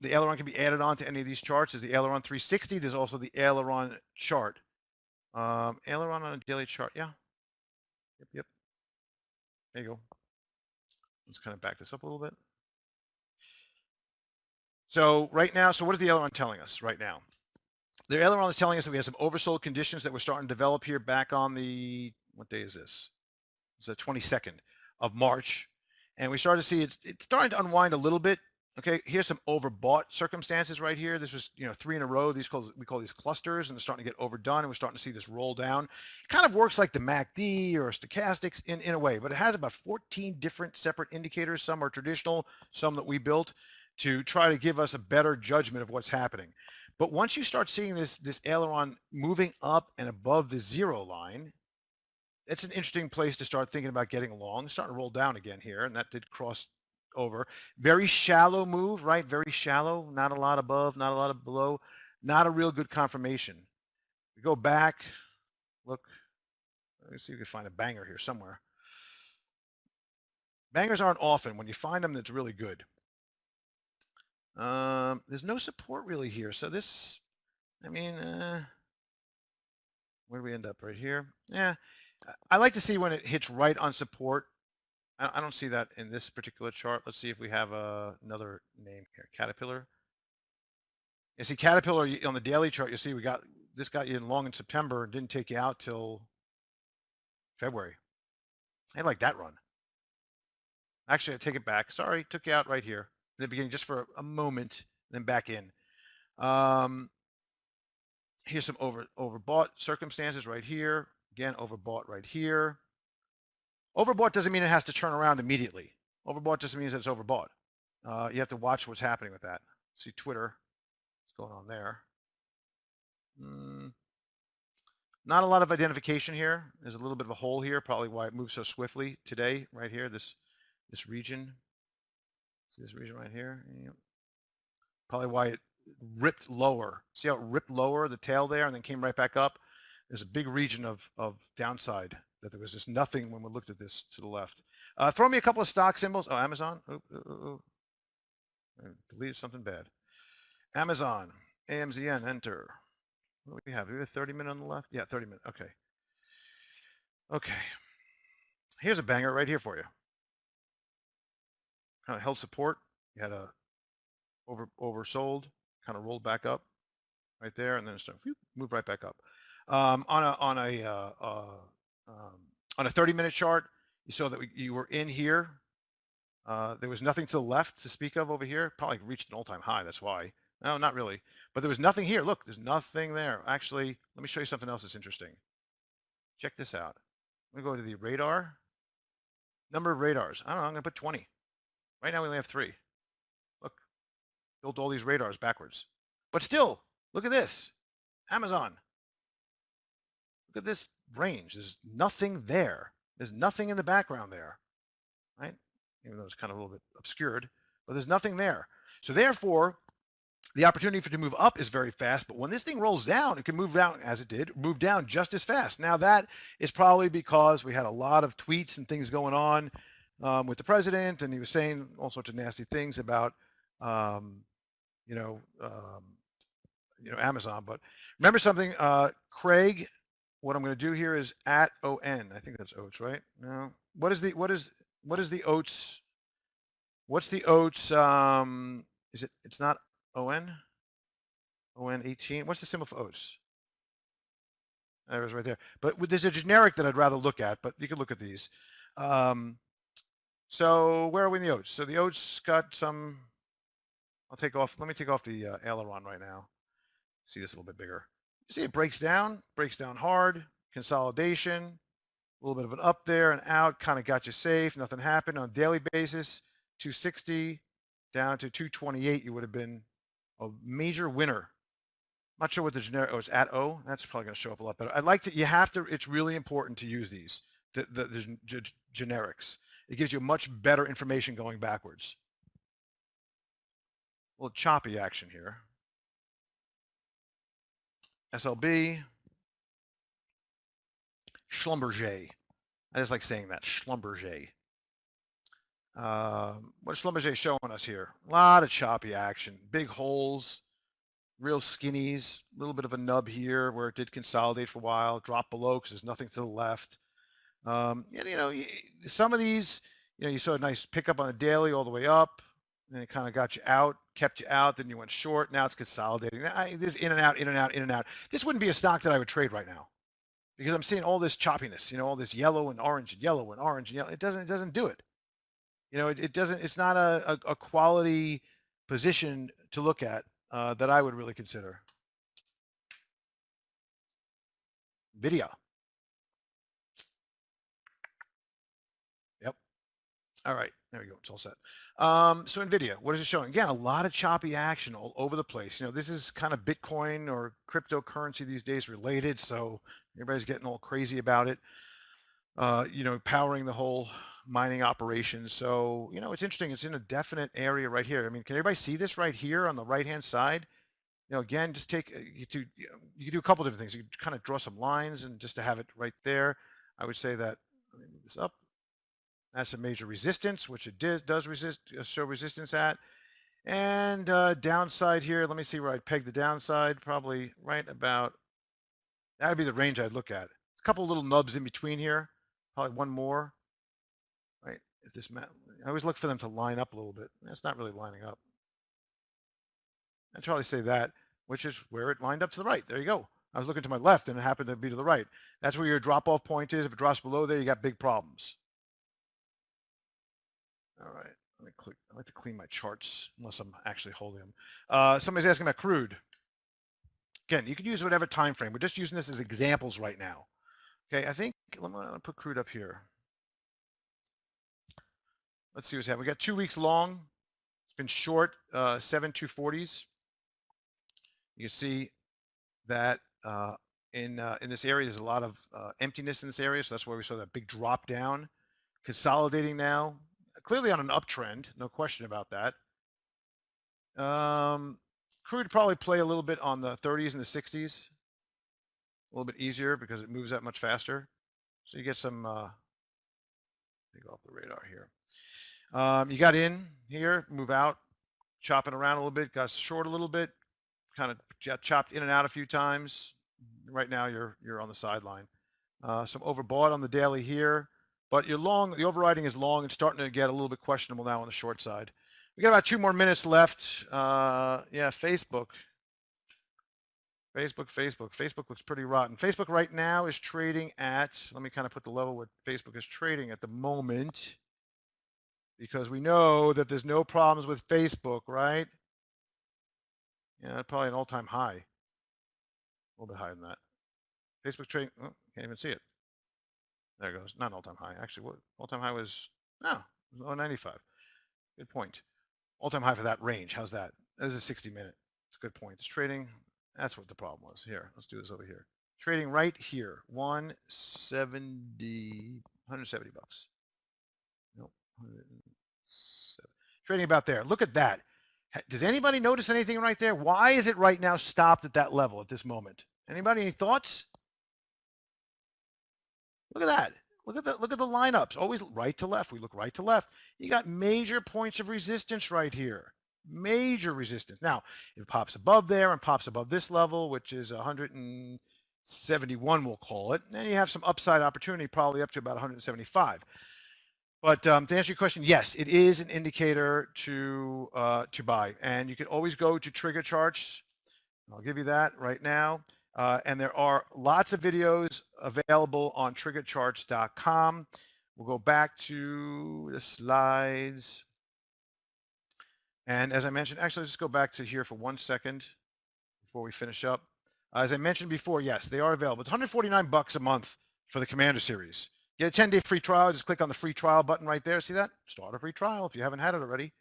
aileron can be added on to any of these charts. There's the aileron 360. There's also the aileron chart. Aileron on a daily chart. Yeah. Yep. There you go. Let's kind of back this up a little bit. So right now, so what is the aileron telling us right now? The aileron is telling us that we have some oversold conditions that we're starting to develop here back on the, what day is this? It's the 22nd of March. And we started to see it's starting to unwind a little bit. Okay, here's some overbought circumstances right here. This was, 3 in a row. We call these clusters, and they're starting to get overdone, and we're starting to see this roll down. It kind of works like the MACD or stochastics in a way, but it has about 14 different separate indicators. Some are traditional, some that we built to try to give us a better judgment of what's happening. But once you start seeing this aileron moving up and above the zero line, it's an interesting place to start thinking about getting along. It's starting to roll down again here, and that did cross over. Very shallow move, right? Very shallow, not a lot above, not a lot of below, not a real good confirmation. We go back, look, let's see if we can find a banger here somewhere. Bangers aren't often. When you find them, that's really good. There's no support really here. So this, I mean, where do we end up? Right here? Yeah. I like to see when it hits right on support. I don't see that in this particular chart. Let's see if we have another name here. Caterpillar. You see Caterpillar on the daily chart, you see this got you in long in September and didn't take you out till February. I like that run. Actually, I take it back. Sorry, took you out right here in the beginning just for a moment, then back in. Um, Here's some overbought circumstances right here. Again, overbought right here. Overbought doesn't mean it has to turn around immediately. Overbought just means that it's overbought. You have to watch what's happening with that. See Twitter, what's going on there. Not a lot of identification here. There's a little bit of a hole here, probably why it moves so swiftly today, right here, this region. See this region right here? Yep. Probably why it ripped lower. See how it ripped lower, the tail there, and then came right back up? There's a big region of downside that there was just nothing when we looked at this to the left. Throw me a couple of stock symbols. Oh, Amazon. I deleted something bad. Amazon, AMZN, enter. What do we have? Do we have a 30-minute on the left? Yeah, 30 minutes. Okay. Okay. Here's a banger right here for you. Kind of held support. You had a oversold, kind of rolled back up right there, and then it moved right back up. On a 30-minute chart, you saw that you were in here. There was nothing to the left to speak of over here. Probably reached an all-time high. That's why. No, not really. But there was nothing here. Look, there's nothing there. Actually, let me show you something else that's interesting. Check this out. I'm going to go to the radar. Number of radars. I don't know. I'm going to put 20. Right now we only have 3. Look, built all these radars backwards. But still, look at this. Amazon. Look at this range. There's nothing there. There's nothing in the background there, right? Even though it's kind of a little bit obscured, but there's nothing there. So therefore, the opportunity for it to move up is very fast, but when this thing rolls down, it can move down, as it did, move down just as fast. Now that is probably because we had a lot of tweets and things going on with the president, and he was saying all sorts of nasty things about, Amazon. But remember something, Craig. What I'm going to do here is at ON. I think that's oats, right? No. What is the oats? What's the oats? Is it? It's not ON. ON 18. What's the symbol for oats? There it is right there. But there's a generic that I'd rather look at, but you can look at these. So where are we in the oats? So the oats got some. Let me take off the aileron right now. See this a little bit bigger. You see it breaks down hard, consolidation, a little bit of an up there and out, kind of got you safe. Nothing happened on a daily basis. 260 down to 228. You would have been a major winner. Not sure what the generic. Oh, it's at O. That's probably going to show up a lot better. It's really important to use these, the generics. It gives you much better information going backwards. A little choppy action here. SLB. Schlumberger. I just like saying that. Schlumberger. What's Schlumberger showing us here? A lot of choppy action. Big holes. Real skinnies. A little bit of a nub here where it did consolidate for a while. Drop below because there's nothing to the left. Some of these, you saw a nice pickup on a daily all the way up. And it kind of got you out, kept you out. Then you went short. Now it's consolidating. This in and out, in and out, in and out. This wouldn't be a stock that I would trade right now, because I'm seeing all this choppiness. All this yellow and orange and yellow and orange and yellow. It doesn't do it. It doesn't. It's not a quality position to look at that I would really consider. Video. Yep. All right, there we go. It's all set. So NVIDIA, what is it showing? Again, a lot of choppy action all over the place. This is kind of Bitcoin or cryptocurrency these days related, so everybody's getting all crazy about it. Powering the whole mining operation. So, it's interesting. It's in a definite area right here. I mean, can everybody see this right here on the right-hand side? Again, just take, you can do a couple different things. You can kind of draw some lines and just to have it right there. I would say that, let me move this up. That's a major resistance, which it does show resistance at. And downside here, let me see where I'd peg the downside, probably right about, that would be the range I'd look at. A couple little nubs in between here, probably one more, right? If this, I always look for them to line up a little bit. That's not really lining up. I'd probably say that. which is where it lined up to the right. There you go. I was looking to my left and it happened to be to the right. That's where your drop-off point is. If it drops below there, you got big problems. All right, let me click. I like to clean my charts unless I'm actually holding them. Somebody's asking about crude. Again, you can use whatever time frame. We're just using this as examples right now. Okay, I think I'm gonna put crude up here. Let's see what's happening. We got 2 weeks long. It's been short, 7/240s. You can see that in this area, there's a lot of emptiness in this area, so that's why we saw that big drop down. Consolidating now, clearly on an uptrend, no question about that. Crude probably play a little bit on the 30s and the 60s, a little bit easier because it moves that much faster. So you get some, take off the radar here. You got in here, move out, chopping around a little bit, got short a little bit, kind of chopped in and out a few times. Right now you're on the sideline. Some overbought on the daily here, but you're long. The overriding is long and starting to get a little bit questionable now on the short side. We got about 2 more minutes left. Yeah, Facebook looks pretty rotten. Facebook right now is trading at, let me kind of put the level what Facebook is trading at the moment, because we know that there's no problems with Facebook, right? Yeah, probably an all-time high. A little bit higher than that. Facebook trading, oh, can't even see it. There it goes. Not an all-time high. Actually, what all-time high was? No, it was 0.95. Good point. All-time high for that range. How's that? That is a 60-minute. It's a good point. It's trading. That's what the problem was. Here, let's do this over here. Trading right here. 170 bucks. Nope. 107. Trading about there. Look at that. Does anybody notice anything right there? Why is it right now stopped at that level at this moment? Anybody, any thoughts? Look at that. Look at the lineups. Always right to left. We look right to left. You got major points of resistance right here. Major resistance. Now, if it pops above there and pops above this level, which is 171, we'll call it, then you have some upside opportunity, probably up to about 175. But to answer your question, yes, it is an indicator to buy, and you can always go to TriggerCharts. I'll give you that right now. And there are lots of videos available on TriggerCharts.com. We'll go back to the slides. And as I mentioned, actually, let's just go back to here for 1 second before we finish up. As I mentioned before, yes, they are available. It's 149 bucks a month for the Commander Series. Get a 10-day free trial. Just click on the free trial button right there. See that? Start a free trial if you haven't had it already.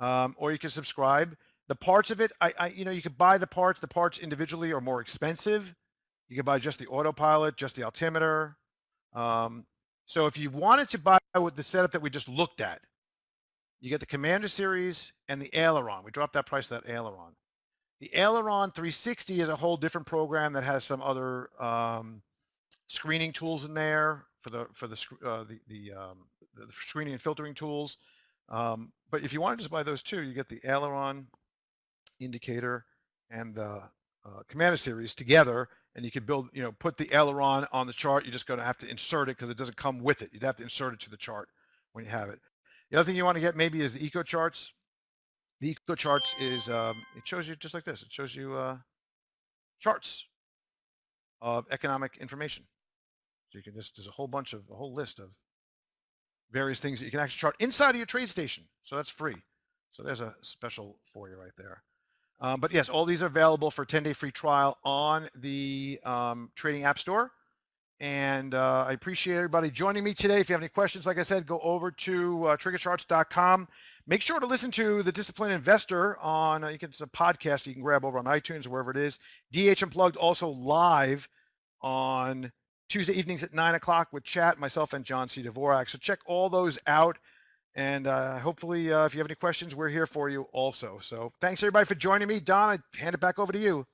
Or you can subscribe. The parts of it, you could buy the parts individually are more expensive. You could buy just the autopilot, just the altimeter. So if you wanted to buy with the setup that we just looked at, you get the Commander Series and the aileron. We dropped that price of that aileron. The aileron 360 is a whole different program that has some other screening tools in there for the screening and filtering tools. But if you want to just buy those two, you get the aileron indicator and the Commander Series together, and you can build, put the aileron on the chart. You're just going to have to insert it because it doesn't come with it. You'd have to insert it to the chart when you have it. The other thing you want to get maybe is the Eco Charts. The Eco Charts is, it shows you just like this. It shows you charts of economic information. So you can just, there's a whole list of various things that you can actually chart inside of your TradeStation. So that's free. So there's a special for you right there. But yes, all these are available for 10-day free trial on the Trading App Store. And I appreciate everybody joining me today. If you have any questions, like I said, go over to TriggerCharts.com. Make sure to listen to The Disciplined Investor on, it's a podcast you can grab over on iTunes or wherever it is. DH Unplugged also live on Tuesday evenings at 9 o'clock with chat, myself and John C. Dvorak. So check all those out. And hopefully, if you have any questions, we're here for you also. So thanks, everybody, for joining me. Don, I hand it back over to you.